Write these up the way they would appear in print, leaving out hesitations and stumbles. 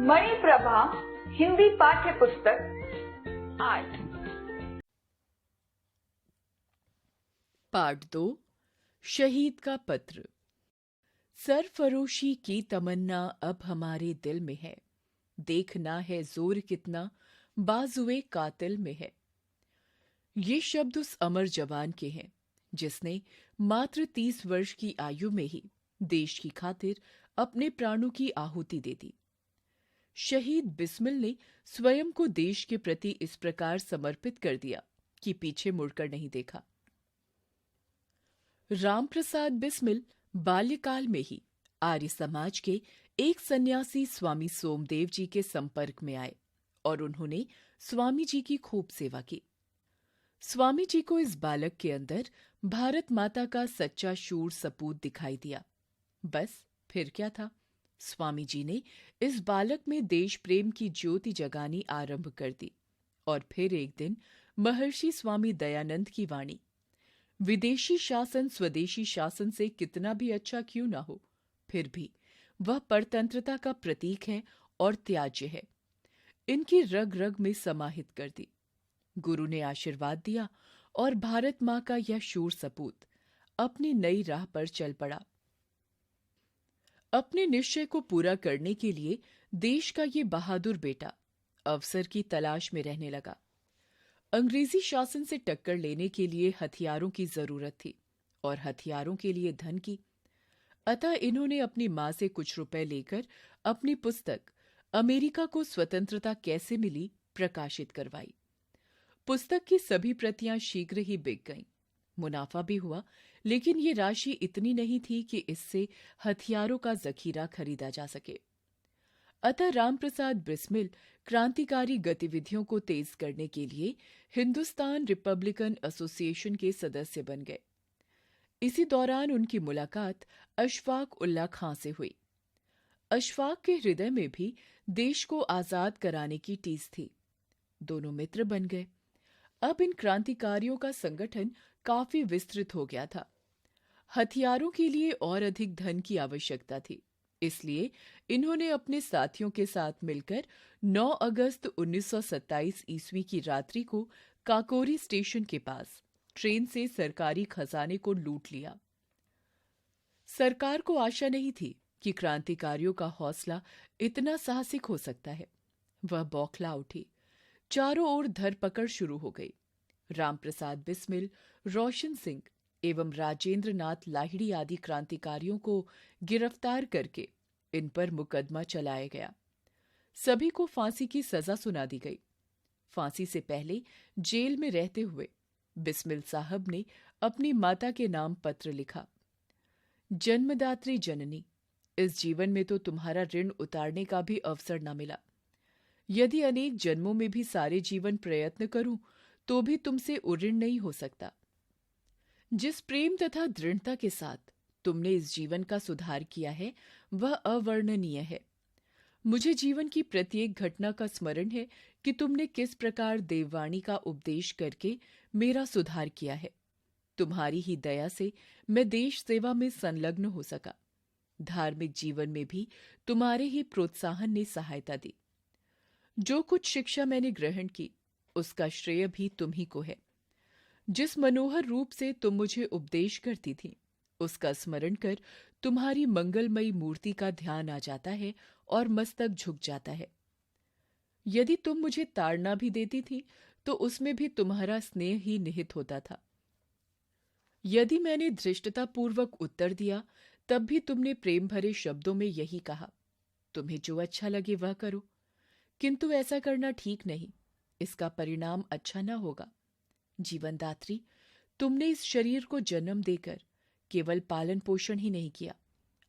मणिप्रभा हिंदी पाठ्य पुस्तक 8। पाठ 2 शहीद का पत्र। सरफरोशी की तमन्ना अब हमारे दिल में है, देखना है जोर कितना बाजुए कातिल में है। ये शब्द उस अमर जवान के हैं जिसने मात्र 30 वर्ष की आयु में ही देश की खातिर अपने प्राणों की आहुति दे दी। शहीद बिस्मिल ने स्वयं को देश के प्रति इस प्रकार समर्पित कर दिया कि पीछे मुड़कर नहीं देखा। रामप्रसाद बिस्मिल बाल्यकाल में ही आर्य समाज के एक सन्यासी स्वामी सोमदेव जी के संपर्क में आए और उन्होंने स्वामी जी की खूब सेवा की। स्वामी जी को इस बालक के अंदर भारत माता का सच्चा शूर सपूत दिखाई दिया। बस फिर क्या था, स्वामी जी ने इस बालक में देश प्रेम की ज्योति जगानी आरंभ कर दी। और फिर एक दिन महर्षि स्वामी दयानंद की वाणी, विदेशी शासन स्वदेशी शासन से कितना भी अच्छा क्यों ना हो, फिर भी वह परतंत्रता का प्रतीक है और त्याज्य है, इनकी रग रग में समाहित कर दी। गुरु ने आशीर्वाद दिया और भारत मां का यह शूर सपूत अपनी नई राह पर चल पड़ा। अपने निश्चय को पूरा करने के लिए देश का ये बहादुर बेटा अवसर की तलाश में रहने लगा। अंग्रेजी शासन से टक्कर लेने के लिए हथियारों की जरूरत थी और हथियारों के लिए धन की। अतः इन्होंने अपनी मां से कुछ रुपए लेकर अपनी पुस्तक अमेरिका को स्वतंत्रता कैसे मिली प्रकाशित करवाई। पुस्तक की सभी प्रतियां शीघ्र ही बिक गईं। मुनाफा भी हुआ, लेकिन ये राशि इतनी नहीं थी कि इससे हथियारों का जखीरा खरीदा जा सके। अतः रामप्रसाद बिस्मिल क्रांतिकारी गतिविधियों को तेज करने के लिए हिंदुस्तान रिपब्लिकन एसोसिएशन के सदस्य बन गए। इसी दौरान उनकी मुलाकात अशफाक उल्लाह खां से हुई। अशफाक के हृदय में भी देश को आजाद कराने की टीस थी। दोनों मित्र बन गए। अब इन क्रांतिकारियों का संगठन काफी विस्तृत हो गया था। हथियारों के लिए और अधिक धन की आवश्यकता थी, इसलिए इन्होंने अपने साथियों के साथ मिलकर 9 अगस्त 1927 ईस्वी की रात्रि को काकोरी स्टेशन के पास ट्रेन से सरकारी खजाने को लूट लिया। सरकार को आशा नहीं थी कि क्रांतिकारियों का हौसला इतना साहसिक हो सकता है। वह बौखला उठी। चारों ओर धरपकड़ शुरू हो गई। रामप्रसाद बिस्मिल, रोशन सिंह एवं राजेंद्र नाथ लाहिड़ी आदि क्रांतिकारियों को गिरफ्तार करके इन पर मुकदमा चलाया गया। सभी को फांसी की सजा सुना दी गई। फांसी से पहले जेल में रहते हुए बिस्मिल साहब ने अपनी माता के नाम पत्र लिखा। जन्मदात्री जननी, इस जीवन में तो तुम्हारा ऋण उतारने का भी अवसर न मिला। यदि अनेक जन्मों में भी सारे जीवन प्रयत्न करूं तो भी तुमसे उऋण नहीं हो सकता। जिस प्रेम तथा दृढ़ता के साथ तुमने इस जीवन का सुधार किया है वह अवर्णनीय है। मुझे जीवन की प्रत्येक घटना का स्मरण है कि तुमने किस प्रकार देववाणी का उपदेश करके मेरा सुधार किया है। तुम्हारी ही दया से मैं देश सेवा में संलग्न हो सका। धार्मिक जीवन में भी तुम्हारे ही प्रोत्साहन ने सहायता दी। जो कुछ शिक्षा मैंने ग्रहण की उसका श्रेय भी तुम ही को है। जिस मनोहर रूप से तुम मुझे उपदेश करती थी उसका स्मरण कर तुम्हारी मंगलमयी मूर्ति का ध्यान आ जाता है और मस्तक झुक जाता है। यदि तुम मुझे ताड़ना भी देती थी तो उसमें भी तुम्हारा स्नेह ही निहित होता था। यदि मैंने धृष्टतापूर्वक उत्तर दिया तब भी तुमने प्रेम भरे शब्दों में यही कहा, तुम्हें जो अच्छा लगे वह करो। किंतु ऐसा करना ठीक नहीं, इसका परिणाम अच्छा न होगा। जीवनदात्री, तुमने इस शरीर को जन्म देकर केवल पालन पोषण ही नहीं किया,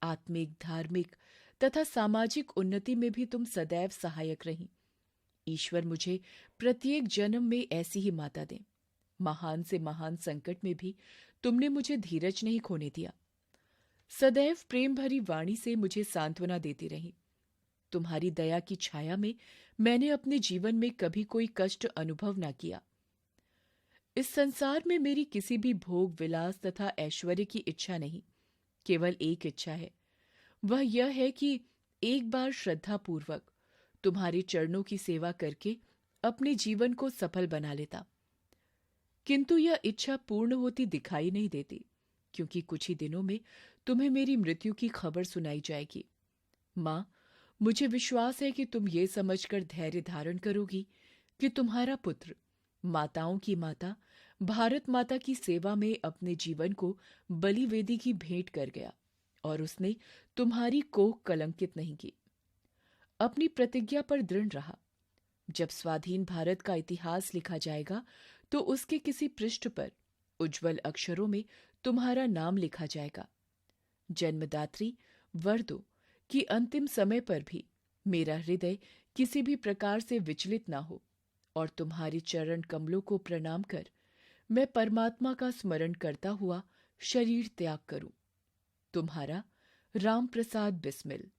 आत्मिक, धार्मिक तथा सामाजिक उन्नति में भी तुम सदैव सहायक रही। ईश्वर मुझे प्रत्येक जन्म में ऐसी ही माता दे। महान से महान संकट में भी तुमने मुझे धीरज नहीं खोने दिया। सदैव प्रेम भरी वाणी से मुझे सांत्वना देती रही। तुम्हारी दया की छाया में मैंने अपने जीवन में कभी कोई कष्ट अनुभव न किया। इस संसार में मेरी किसी भी भोग विलास तथा ऐश्वर्य की इच्छा नहीं, केवल एक इच्छा है। वह यह है कि एक बार श्रद्धापूर्वक तुम्हारे चरणों की सेवा करके अपने जीवन को सफल बना लेता। किंतु यह इच्छा पूर्ण होती दिखाई नहीं देती, क्योंकि कुछ ही दिनों में तुम्हें मेरी मृत्यु की खबर सुनाई जाएगी। मां, मुझे विश्वास है कि तुम ये समझकर धैर्य धारण करोगी कि तुम्हारा पुत्र माताओं की माता भारत माता की सेवा में अपने जीवन को बलिवेदी की भेंट कर गया और उसने तुम्हारी कोख कलंकित नहीं की। अपनी प्रतिज्ञा पर दृढ़ रहा। जब स्वाधीन भारत का इतिहास लिखा जाएगा तो उसके किसी पृष्ठ पर उज्जवल अक्षरों में तुम्हारा नाम लिखा जाएगा। जन्मदात्री, वर दो कि अंतिम समय पर भी मेरा हृदय किसी भी प्रकार से विचलित ना हो और तुम्हारे चरण कमलों को प्रणाम कर मैं परमात्मा का स्मरण करता हुआ शरीर त्याग करूं। तुम्हारा राम प्रसाद बिस्मिल।